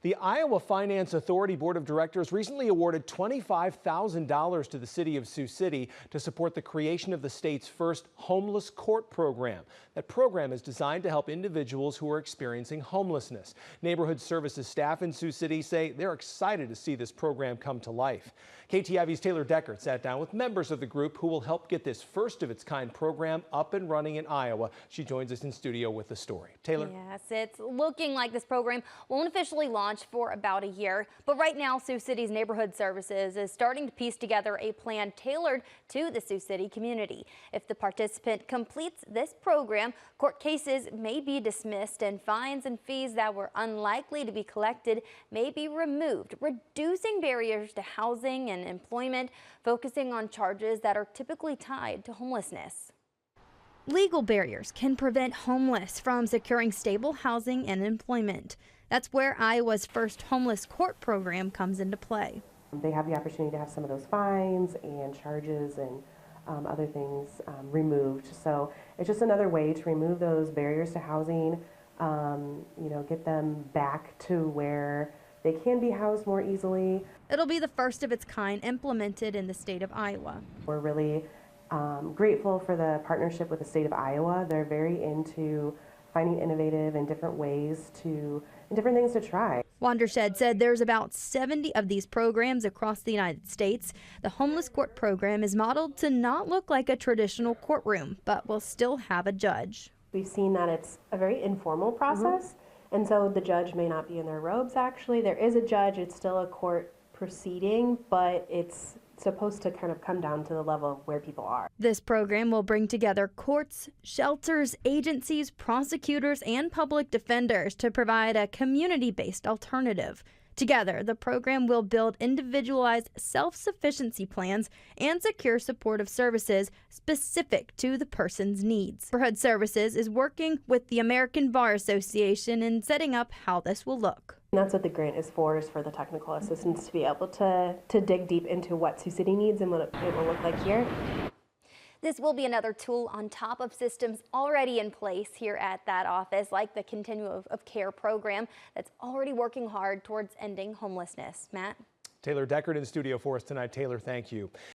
The Iowa Finance Authority Board of Directors recently awarded $25,000 to the city of Sioux City to support the creation of the state's first homeless court program. That program is designed to help individuals who are experiencing homelessness. Neighborhood services staff in Sioux City say they're excited to see this program come to life. KTIV's Taylor Deckert sat down with members of the group who will help get this first of its kind program up and running in Iowa. She joins us in studio with the story. Taylor? Yes, it's looking like this program won't officially launch for about a year, but right now Sioux City's Neighborhood Services is starting to piece together a plan tailored to the Sioux City community. If the participant completes this program, court cases may be dismissed and fines and fees that were unlikely to be collected may be removed, reducing barriers to housing and employment, focusing on charges that are typically tied to homelessness. Legal barriers can prevent homeless from securing stable housing and employment. That's where Iowa's first homeless court program comes into play. They have the opportunity to have some of those fines and charges and other things removed. So it's just another way to remove those barriers to housing, get them back to where they can be housed more easily. It'll be the first of its kind implemented in the state of Iowa. We're really grateful for the partnership with the state of Iowa. They're very into finding innovative and different ways and different things to try. Wandershed said there's about 70 of these programs across the United States. The homeless court program is modeled to not look like a traditional courtroom, but will still have a judge. We've seen that it's a very informal process, and so the judge may not be in their robes actually. There is a judge, it's still a court proceeding, but it's supposed to kind of come down to the level of where people are. This program will bring together courts, shelters, agencies, prosecutors, and public defenders to provide a community-based alternative. Together, the program will build individualized self-sufficiency plans and secure supportive services specific to the person's needs. Neighborhood Services is working with the American Bar Association in setting up how this will look. And that's what the grant is for the technical assistance, to be able to dig deep into what Sioux City needs and what it will look like here. This will be another tool on top of systems already in place here at that office, like the Continuum of Care program that's already working hard towards ending homelessness. Matt? Taylor Deckert in studio for us tonight. Taylor, thank you.